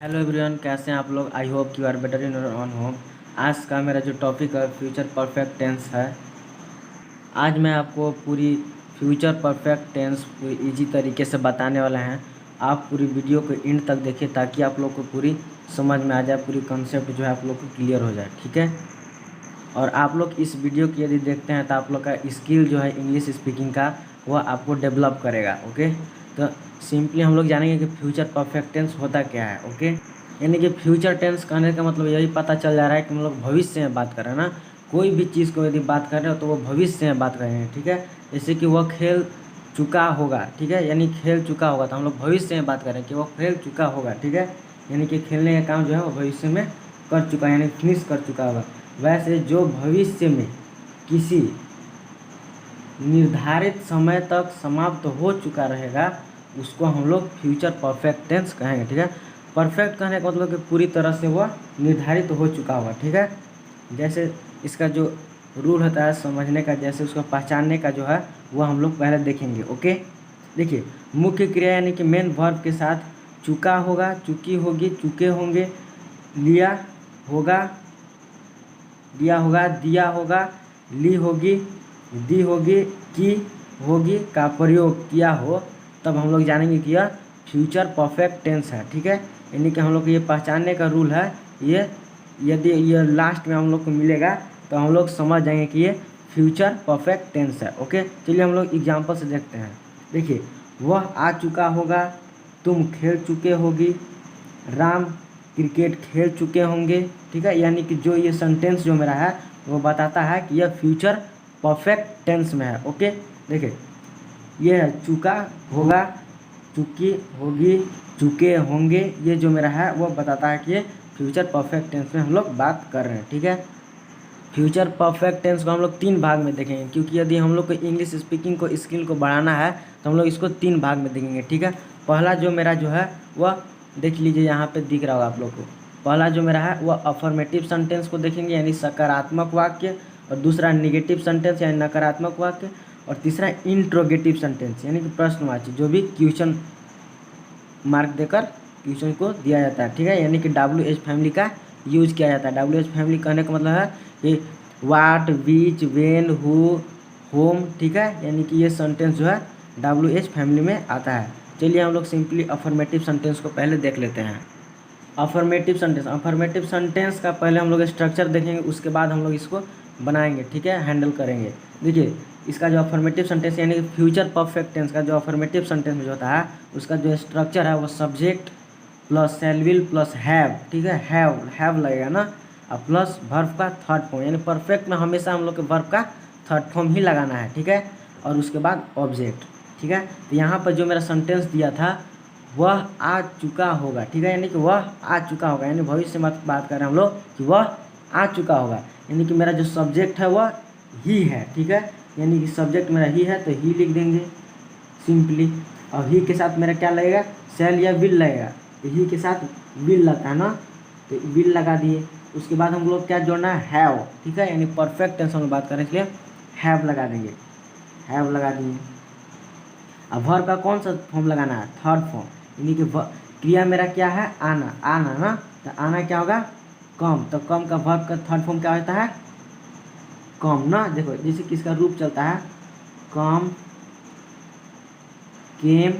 Hello everyone, कैसे हैं आप लोग। I hope you are better in your own home. आज का मेरा जो टॉपिक है फ्यूचर परफेक्ट टेंस है। आज मैं आपको पूरी फ्यूचर परफेक्ट टेंस पूरी इजी तरीके से बताने वाला हैं। आप पूरी वीडियो को एंड तक देखिए ताकि आप लोग को पूरी समझ में आ जाए, पूरी कंसेप्ट जो है आप लोग को क्लियर हो जाए, ठीक है। और आप लोग इस वीडियो की यदि देखते हैं तो आप लोग का स्किल जो है इंग्लिश स्पीकिंग का वह आपको डेवलप करेगा, ओके। तो सिंपली हम लोग जानेंगे कि फ्यूचर परफेक्ट टेंस होता क्या है, ओके। यानी कि फ्यूचर टेंस कहने का मतलब यही पता चल जा रहा है कि हम लोग भविष्य में बात कर रहे हैं ना। कोई भी चीज़ को यदि बात कर रहे हो तो वो भविष्य में बात कर रहे हैं, ठीक है। जैसे कि वह खेल चुका होगा, ठीक है, यानी खेल चुका होगा, तो हम लोग भविष्य में बात कर रहे हैं कि वो खेल चुका होगा, ठीक है। यानी कि खेलने का काम जो है वो भविष्य में कर चुका है, यानी फिनिश कर चुका होगा। वैसे जो भविष्य में किसी निर्धारित समय तक समाप्त हो चुका रहेगा उसको हम लोग फ्यूचर परफेक्ट टेंस कहेंगे, ठीक है। परफेक्ट कहने का मतलब कि पूरी तरह से वह निर्धारित हो चुका होगा, ठीक है। जैसे इसका जो रूल होता है समझने का, जैसे उसको पहचानने का जो है वह हम लोग पहले देखेंगे, ओके। देखिए, मुख्य क्रिया यानी कि मेन वर्ब के साथ चुका होगा, चुकी होगी, चुके होंगे, लिया होगा, दिया होगा, दिया होगा, ली होगी, दी होगी, की होगी का प्रयोग किया हो, तब हम लोग जानेंगे कि यह फ्यूचर परफेक्ट टेंस है, ठीक है। यानी कि हम लोग को ये पहचानने का रूल है। ये यदि ये लास्ट में हम लोग को मिलेगा तो हम लोग समझ जाएंगे कि ये फ्यूचर परफेक्ट टेंस है, ओके। चलिए हम लोग एग्जाम्पल से देखते हैं। देखिए, वह आ चुका होगा, तुम खेल चुके होगी, राम क्रिकेट खेल चुके होंगे, ठीक है। यानी कि जो ये सेंटेंस जो मेरा है वो बताता है कि यह फ्यूचर परफेक्ट टेंस में है, ओके। देखिए, ये है चुका होगा, चुकी होगी, चुके होंगे, ये जो मेरा है वो बताता है कि ये फ्यूचर परफेक्ट टेंस में हम लोग बात कर रहे हैं, ठीक है। फ्यूचर परफेक्ट टेंस को हम लोग 3 भाग में देखेंगे, क्योंकि यदि हम लोग को इंग्लिश स्पीकिंग को स्किल को बढ़ाना है तो हम लोग इसको 3 भाग में देखेंगे, ठीक है। पहला जो मेरा जो है वह देख लीजिए, यहाँ पे दिख रहा होगा आप लोग को। पहला जो मेरा है वह अफर्मेटिव सेंटेंस को देखेंगे, यानी सकारात्मक वाक्य। और दूसरा निगेटिव सेंटेंस यानी नकारात्मक वाक्य। और तीसरा इंट्रोगेटिव सेंटेंस यानी कि प्रश्नवाची, जो भी क्वेश्चन मार्क देकर क्वेश्चन को दिया जाता है, ठीक है। यानी कि WH फैमिली का यूज किया जाता है। WH फैमिली कहने का मतलब है कि वाट, विच, वेन, हु, होम, ठीक है। यानी कि ये सेंटेंस जो है WH फैमिली में आता है। चलिए हम लोग सिंपली अफर्मेटिव सेंटेंस को पहले देख लेते हैं। अफर्मेटिव सेंटेंस का पहले हम लोग स्ट्रक्चर देखेंगे, उसके बाद हम लोग इसको बनाएंगे, ठीक है, हैंडल करेंगे। देखिए, इसका जो अफर्मेटिव सेंटेंस यानी कि फ्यूचर परफेक्ट टेंस का जो अफर्मेटिव सेंटेंस में जो होता है उसका जो स्ट्रक्चर है वो subject plus shell will plus have, ठीक है। हैव लगेगा ना, और प्लस वर्ब का थर्ड फॉर्म, यानी परफेक्ट में हमेशा हम लोग के वर्ब का थर्ड फॉर्म ही लगाना है, ठीक है। और उसके बाद ऑब्जेक्ट, ठीक है। तो यहाँ पर जो मेरा सेंटेंस दिया था वह आ चुका होगा, ठीक है। यानी कि वह आ चुका होगा, यानी भविष्य में बात कर रहे हैं हम लोग कि वह आ चुका होगा। यानी कि मेरा जो सब्जेक्ट है वह ही है, ठीक है। यानी कि सब्जेक्ट मेरा ही है तो ही लिख देंगे सिंपली। और ही के साथ मेरा क्या लगेगा, शैल या विल लगेगा। तो ही के साथ विल लगता है ना, तो विल लगा दिए। उसके बाद हम लोग क्या जोड़ना है, हैव, ठीक है। यानी परफेक्ट टेंस में बात करें इसलिए हैव लगा देंगे, हैव लगा दिए। अब वर्ब का कौन सा फॉर्म लगाना है, थर्ड फॉर्म। यानी कि क्रिया मेरा क्या है, आना, आना ना, तो आना क्या होगा, कम। तो कम का वर्ब का थर्ड फॉर्म क्या होता है, कम ना। देखो जैसे किसका रूप चलता है, कम, केम,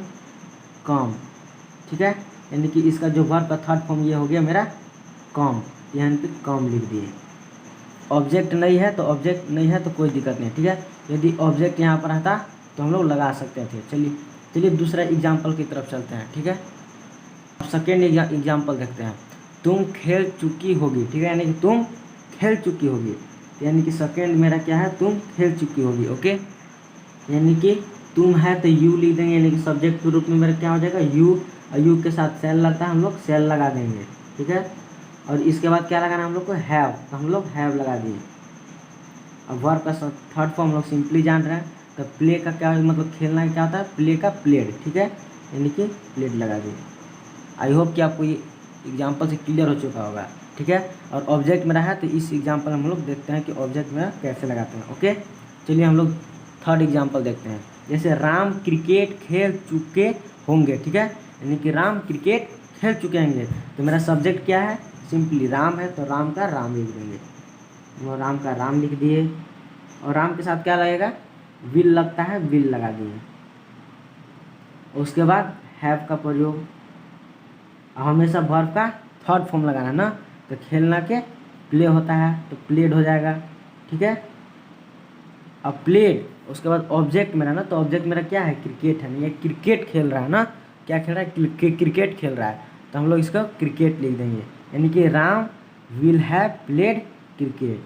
कम, ठीक है। यानी कि इसका जो वर्ब का थर्ड फॉर्म ये हो गया मेरा कम, यानी कि कम लिख दिए। ऑब्जेक्ट नहीं है तो ऑब्जेक्ट नहीं है तो कोई दिक्कत नहीं, ठीक है। यदि ऑब्जेक्ट यहाँ पर रहता तो हम लोग लगा सकते थे। चलिए दूसरा एग्जाम्पल की तरफ चलते हैं, ठीक है। अब सेकेंड एग्जाम्पल देखते हैं। तुम खेल चुकी होगी, ठीक है, यानी कि तुम खेल चुकी होगी। यानी कि सेकेंड मेरा क्या है, तुम खेल चुकी होगी, ओके। यानी कि तुम है तो यू लिख देंगे, यानी कि सब्जेक्ट के रूप में मेरा क्या हो जाएगा, यू। और यू के साथ सेल लगता है, हम लोग सेल लगा देंगे, ठीक है। और इसके बाद क्या लगाना है हम लोग को, हैव, तो हम लोग हैव लगा दिए। अब वर्ब का थर्ड फॉर्म हम लोग सिंपली जान रहे हैं। तो प्ले का क्या मतलब, खेलना क्या होता है, प्ले का प्लेड, ठीक है। यानी कि प्लेड लगा दिए। आई होप कि आपको ये एग्जाम्पल से क्लियर हो चुका होगा, ठीक है। और ऑब्जेक्ट मेरा है तो इस एग्जाम्पल में हम लोग देखते हैं कि ऑब्जेक्ट मेरा कैसे लगाते हैं, ओके। चलिए हम लोग थर्ड एग्जाम्पल देखते हैं। जैसे राम क्रिकेट खेल चुके होंगे, ठीक है। यानी कि राम क्रिकेट खेल चुके होंगे। तो मेरा सब्जेक्ट क्या है, सिंपली राम है, तो राम का राम लिख देंगे, वो राम का राम लिख दिए। और राम के साथ क्या लगेगा, विल लगता है, विल लगा दिए। उसके बाद हैव का प्रयोग, हमेशा वर्ब का थर्ड फॉर्म लगाना ना, तो खेलना के प्ले होता है तो प्लेड हो जाएगा, ठीक है। अब प्लेड, उसके बाद ऑब्जेक्ट मेरा ना, तो ऑब्जेक्ट मेरा क्या है, क्रिकेट है, ये क्रिकेट खेल रहा है ना, क्या खेल रहा है, क्रिकेट खेल रहा है, तो हम लोग इसको क्रिकेट लिख देंगे। यानी कि Ram will have played cricket,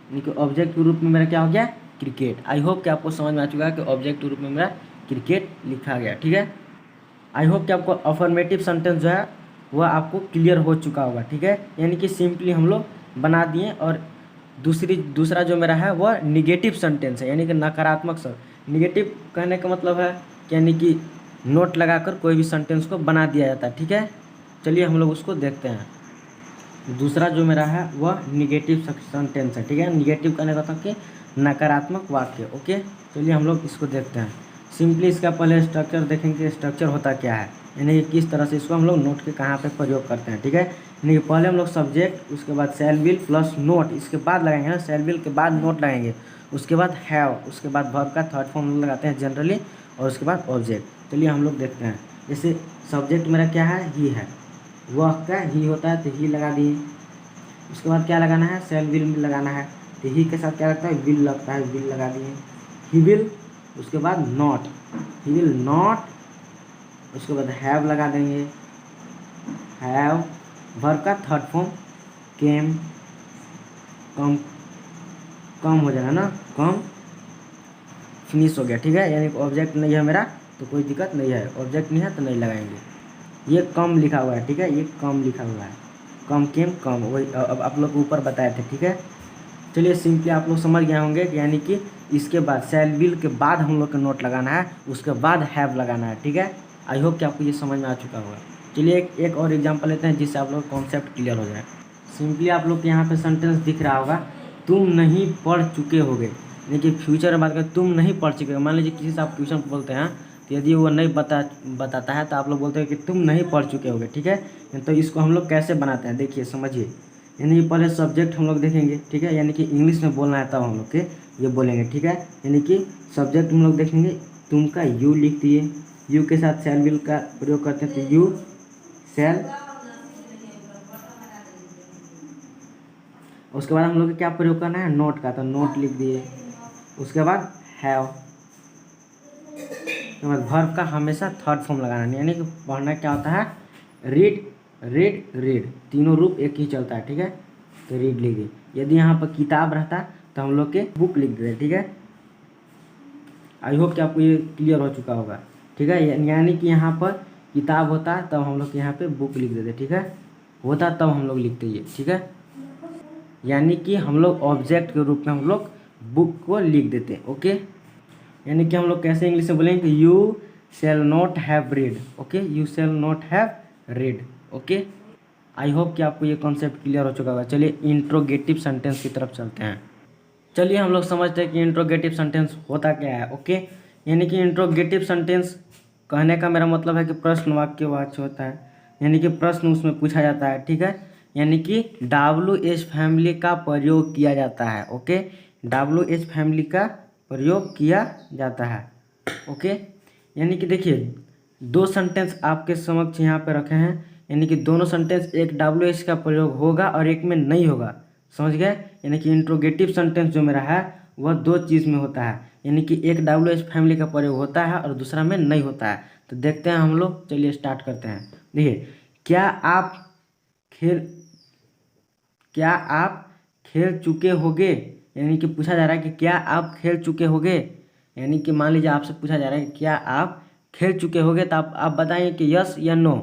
यानी कि ऑब्जेक्ट के रूप में मेरा क्या हो गया, क्रिकेट। आई होप कि आपको समझ में आ चुका है कि ऑब्जेक्ट के रूप में मेरा क्रिकेट लिखा गया, ठीक है। आई होप कि आपको अफर्मेटिव सेंटेंस जो है वह आपको क्लियर हो चुका होगा, ठीक है। यानी कि सिंपली हम लोग बना दिए। और दूसरा जो मेरा है वह निगेटिव सेंटेंस है, यानी कि नकारात्मक शब्द। निगेटिव कहने का मतलब है कि यानी कि नोट लगाकर कोई भी सेंटेंस को बना दिया जाता है, ठीक है। चलिए हम लोग उसको देखते हैं। दूसरा जो मेरा है वह निगेटिव सेंटेंस है, ठीक है। निगेटिव कहने का मतलब कि नकारात्मक वाक्य, ओके। चलिए हम लोग इसको देखते हैं। सिंपली इसका पहले स्ट्रक्चर देखेंगे, स्ट्रक्चर होता क्या है, यानी कि किस तरह से इसको हम लोग नोट के कहाँ पे प्रयोग करते हैं, ठीक है। यानी कि पहले हम लोग सब्जेक्ट, उसके बाद शैल विल प्लस नोट, इसके बाद लगाएंगे ना, शैल विल के बाद नोट लगाएंगे, उसके बाद हैव, उसके बाद वर्ब का थर्ड फॉर्म लगाते हैं जनरली, और उसके बाद ऑब्जेक्ट। चलिए हम लोग देखते हैं। जैसे सब्जेक्ट मेरा क्या है, ही है, वह का ही होता है तो ही लगा दिए। उसके बाद क्या लगाना है, शैल विल में लगाना है, तो ही के साथ क्या लगता है, विल लगता है, विल लगा दिए। ही विल, उसके बाद नॉट, ही विल नॉट, उसके बाद हैव लगा देंगे, हैव, वर्ब का थर्ड फॉर्म केम, कम, कम हो जाएगा ना, कम, फिनिश हो गया, ठीक है। यानी ऑब्जेक्ट नहीं है मेरा तो कोई दिक्कत नहीं है, ऑब्जेक्ट नहीं है तो नहीं लगाएंगे। ये कम लिखा हुआ है, ठीक है, ये कम लिखा हुआ है, कम केम कम, वही अब आप लोग ऊपर बताए थे, ठीक है। चलिए सिंपली आप लोग समझ गए होंगे कि यानी कि इसके बाद शैल विल के बाद हम लोग का नोट लगाना है, उसके बाद हैव लगाना है, ठीक है। आई होप कि आपको ये समझ में आ चुका होगा। चलिए एक और एग्जांपल लेते हैं जिससे आप लोग कॉन्सेप्ट क्लियर हो जाए। सिंपली आप लोग के यहाँ पे सेंटेंस दिख रहा होगा, तुम नहीं पढ़ चुके होगे, यानी कि फ्यूचर में बात करें, तुम नहीं पढ़ चुके हो। मान लीजिए किसी से आप क्वेश्चन बोलते हैं, तो यदि वो नहीं बताता है तो आप लोग बोलते हैं कि तुम नहीं पढ़ चुके होगे, ठीक है। तो इसको हम लोग कैसे बनाते हैं, देखिए समझिए। यानी कि पहले सब्जेक्ट हम लोग देखेंगे, ठीक है, यानी कि इंग्लिश में बोलना है तब हम लोग के ये बोलेंगे, ठीक है। यानी कि सब्जेक्ट हम लोग देखेंगे, तुम का यू लिख दिए, यू के साथ शैल विल का प्रयोग करते हैं, तो यू शैल। उसके बाद हम लोग को क्या प्रयोग करना है, नोट का, तो नोट लिख दिए। उसके बाद हैव, उसके बाद वर्ब का हमेशा थर्ड फॉर्म लगाना है, यानी कि पढ़ना क्या होता है, रीड, रीड, रीड, तीनों रूप एक ही चलता है, ठीक है। तो रीड लिख दिए। यदि यहाँ पर किताब रहता तो हम लोग के बुक लिख देते, ठीक है। आई होप कि आपको ये क्लियर हो चुका होगा, ठीक है। यानी कि यहाँ पर किताब होता है तब हम लोग यहाँ पे बुक लिख देते, ठीक है, होता तब हम लोग लिखते ये, ठीक है। यानी कि हम लोग ऑब्जेक्ट के रूप में हम लोग बुक को लिख देते, ओके। यानी कि हम लोग कैसे इंग्लिश में बोलेंगे, you shall not have read, okay, you shall not have read, okay. I hope कि आपको ये कॉन्सेप्ट क्लियर हो चुका होगा। चलिए इंट्रोगेटिव सेंटेंस की तरफ चलते हैं। चलिए हम लोग समझते हैं कि इंट्रोगेटिव सेंटेंस होता क्या है, ओके। यानी कि इंट्रोगेटिव सेंटेंस कहने का मेरा मतलब है कि प्रश्न वाक्य वाच्य होता है, यानी कि प्रश्न उसमें पूछा जाता है, ठीक है। यानी कि WH फैमिली का प्रयोग किया जाता है, ओके, WH फैमिली का प्रयोग किया जाता है, ओके। यानी कि देखिए दो सेंटेंस आपके समक्ष यहाँ पे रखे हैं, यानी कि दोनों सेंटेंस एक WH का प्रयोग होगा और एक में नहीं होगा, समझ गए। यानी कि इंट्रोगेटिव सेंटेंस जो मेरा है वह दो चीज़ में होता है, यानी कि एक WH फैमिली का प्रयोग होता है और दूसरा में नहीं होता है। तो देखते हैं हम लोग, चलिए स्टार्ट करते हैं। देखिए, क्या आप खेल क्या आप खेल चुके होगे, यानी कि पूछा जा रहा है कि क्या आप खेल चुके होगे। यानी कि मान लीजिए आपसे पूछा जा रहा है कि क्या आप खेल चुके होगे, तो आप बताइए कि यस या नो,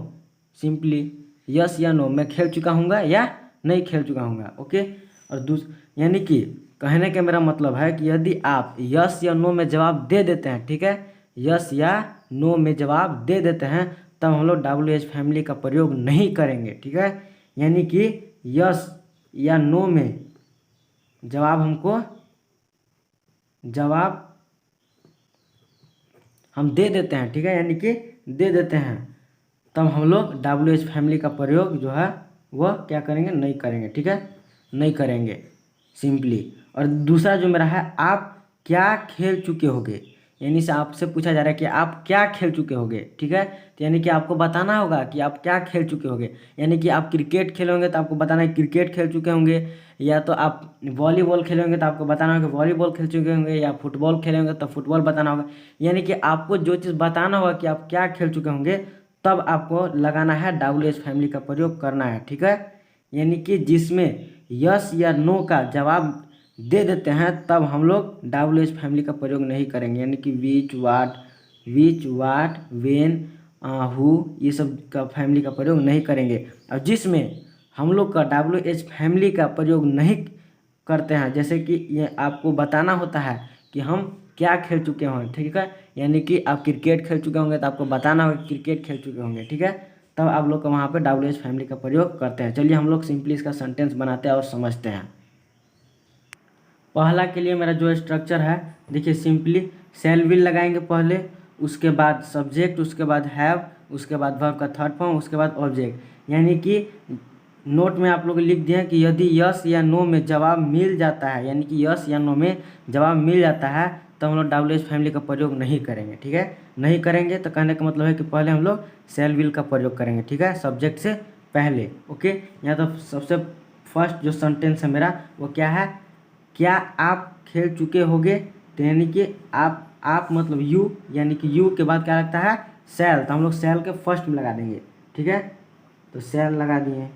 सिंपली यस या नो, मैं खेल चुका हूँगा या नहीं खेल चुका हूँगा, ओके। और यानी कि कहने का मेरा मतलब है कि यदि आप यस या नो में जवाब दे देते हैं, ठीक है, यस या नो में जवाब दे देते हैं, तब हम लोग WH फैमिली का प्रयोग नहीं करेंगे, ठीक है। यानी कि यस या नो में जवाब हम दे देते हैं, ठीक है, यानी कि दे देते हैं, तब हम लोग WH फैमिली का प्रयोग जो है वह क्या करेंगे, नहीं करेंगे। ठीक है, नहीं करेंगे सिंपली। और दूसरा जो मेरा है, आप क्या खेल चुके होगे, यानी से आपसे पूछा जा रहा है कि आप क्या खेल चुके होगे। ठीक है, तो यानी कि आपको बताना होगा कि आप क्या खेल चुके होगे। यानी कि आप क्रिकेट खेले होंगे तो आपको बताना है क्रिकेट खेल चुके होंगे, या तो आप वॉलीबॉल खेले होंगे तो आपको बताना होगा वॉलीबॉल खेल चुके होंगे, या फुटबॉल खेले होंगे तो फुटबॉल बताना होगा। यानी कि आपको जो चीज़ बताना होगा कि आप क्या खेल चुके होंगे, तब आपको लगाना है WH फैमिली का प्रयोग करना है। ठीक है, यानी कि जिसमें यस या नो का जवाब दे देते हैं तब हम लोग WH फैमिली का प्रयोग नहीं करेंगे। यानी कि विच, वाट, वेन, हु, ये सब का फैमिली का प्रयोग नहीं करेंगे। और जिसमें हम लोग का WH फैमिली का प्रयोग नहीं करते हैं, जैसे कि ये आपको बताना होता है कि हम क्या खेल चुके हों। ठीक है, यानी कि आप क्रिकेट खेल चुके होंगे तो आपको बताना होगा क्रिकेट खेल चुके होंगे। ठीक है, तब आप लोग का वहाँ पे WH फैमिली का प्रयोग करते हैं। चलिए हम लोग सिंपली इसका सेंटेंस बनाते हैं और समझते हैं। पहला के लिए मेरा जो स्ट्रक्चर है, देखिए सिंपली शैल विल लगाएंगे पहले, उसके बाद सब्जेक्ट, उसके बाद हैव, उसके बाद वर्ब का थर्ड फॉर्म, उसके बाद ऑब्जेक्ट। यानी कि नोट में आप लोग लिख दिए कि यदि यस या नो में जवाब मिल जाता है, यानी कि यस या नो में जवाब मिल जाता है तो हम लोग WH फैमिली का प्रयोग नहीं करेंगे। ठीक है, नहीं करेंगे तो कहने का मतलब है कि पहले हम लोग शैल विल का प्रयोग करेंगे। ठीक है, सब्जेक्ट से पहले। ओके, यहाँ तो सबसे फर्स्ट जो सेंटेंस है मेरा वो क्या है, क्या आप खेल चुके होगे। तो यानी कि आप मतलब यू, यानी कि यू के बाद क्या लगता है, सेल, तो हम लोग सेल के फर्स्ट में लगा देंगे। ठीक है, तो सेल लगा दिए।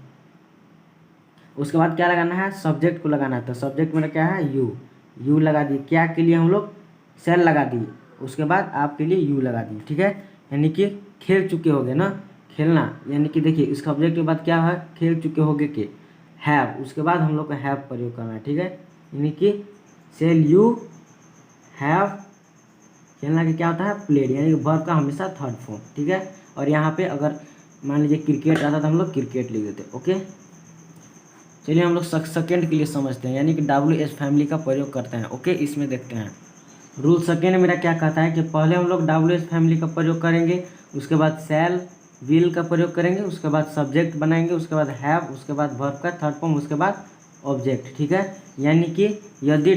उसके बाद क्या लगाना है, सब्जेक्ट को लगाना है। तो सब्जेक्ट मेरा क्या है, यू लगा दिए। क्या के लिए हम लोग सेल लगा दिए, उसके बाद आपके लिए यू लगा दिए। ठीक है, यानी कि खेल चुके होगे ना, खेलना, यानी कि देखिए इसका ऑब्जेक्ट के बाद क्या है, खेल चुके होगे के हैव, उसके बाद हम लोग को हैव प्रयोग करना है। ठीक है, यानी कि सेल यू हैव, खेलना के क्या होता है, प्लेड, यानी कि वर्ब का हमेशा थर्ड फॉर्म। ठीक है, और यहाँ पे अगर मान लीजिए क्रिकेट आता तो हम लोग क्रिकेट लिख देते। ओके, चलिए हम लोग सेकेंड के लिए समझते हैं, यानी कि WH फैमिली का प्रयोग करते हैं। ओके, इसमें देखते हैं रूल सेकेंड मेरा क्या कहता है कि पहले हम लोग WH फैमिली का प्रयोग करेंगे, उसके बाद शैल विल का प्रयोग करेंगे, उसके बाद सब्जेक्ट बनाएंगे, उसके बाद हैव, उसके बाद वर्ब का थर्ड फॉर्म, उसके बाद ऑब्जेक्ट। ठीक है, यानी कि यदि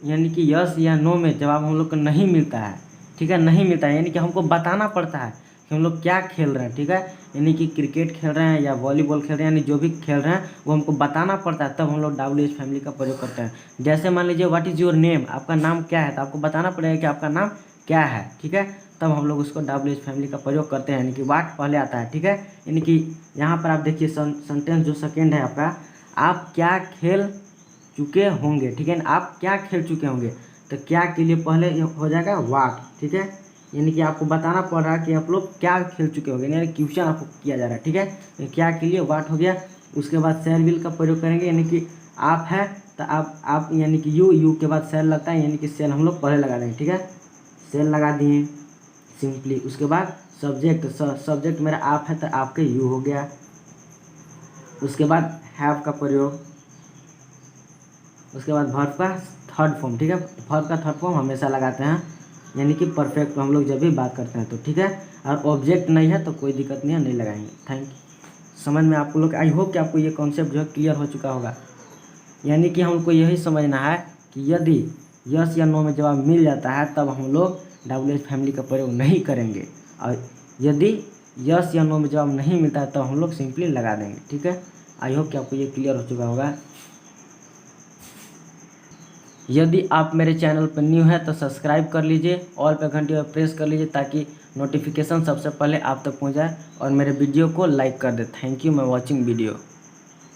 यानी कि यस या नो में जवाब हम लोग को नहीं मिलता है, ठीक है, नहीं मिलता है, यानी कि हमको बताना पड़ता है कि हम लोग क्या खेल रहे हैं। ठीक है, यानी कि क्रिकेट खेल रहे हैं या वॉलीबॉल खेल रहे हैं, यानी जो भी खेल रहे हैं वो हमको बताना पड़ता है, तब हम लोग WH फैमिली का प्रयोग करते हैं। जैसे मान लीजिए व्हाट इज़ योर नेम, आपका नाम क्या है, तो आपको बताना पड़ेगा कि आपका नाम क्या है। ठीक है, तब हम लोग उसको WH फैमिली का प्रयोग करते हैं, यानी कि वाट पहले आता है। ठीक है, यानी कि यहाँ पर आप देखिए सेंटेंस जो सेकेंड है आपका, आप क्या खेल चुके होंगे। ठीक है, आप क्या खेल चुके होंगे, तो क्या के लिए पहले हो जाएगा वाट। ठीक है, यानी कि आपको बताना पड़ रहा है कि आप लोग क्या खेल चुके होंगे, यानी क्वेश्चन आपको किया जा रहा है। ठीक है, तो क्या के लिए वाट हो गया। उसके बाद शैल विल का प्रयोग करेंगे, यानी कि आप है तो आप यानी कि यू के बाद शैल लगता है, यानी कि शैल हम लोग पहले लगा देंगे। ठीक है, शैल लगा दिए सिंपली। उसके बाद सब्जेक्ट मेरा आप है तो आपके यू हो गया। उसके बाद हैव का प्रयोग, उसके बाद वर्ब का थर्ड फॉर्म। ठीक है, वर्ब का थर्ड फॉर्म हमेशा लगाते हैं, यानी कि परफेक्ट हम लोग जब भी बात करते हैं तो। ठीक है, और ऑब्जेक्ट नहीं है तो कोई दिक्कत नहीं है, नहीं लगाएंगे। Thank you. समझ में आपको लोग, आई होप कि आपको ये कॉन्सेप्ट जो है क्लियर हो चुका होगा। यानी कि हमको यही समझना है कि यदि यस या नो में जवाब मिल जाता है तब हम लोग WH फैमिली का प्रयोग नहीं करेंगे, और यदि यस या नो में जवाब नहीं मिलता है तब हम लोग सिंपली लगा देंगे। ठीक है, आई होप कि आपको ये क्लियर हो चुका होगा। यदि आप मेरे चैनल पर न्यू है तो सब्सक्राइब कर लीजिए, ऑल पे घंटी पर प्रेस कर लीजिए ताकि नोटिफिकेशन सबसे पहले आप तक पहुंच जाए, और मेरे वीडियो को लाइक कर दे। थैंक यू, मैं वॉचिंग वीडियो।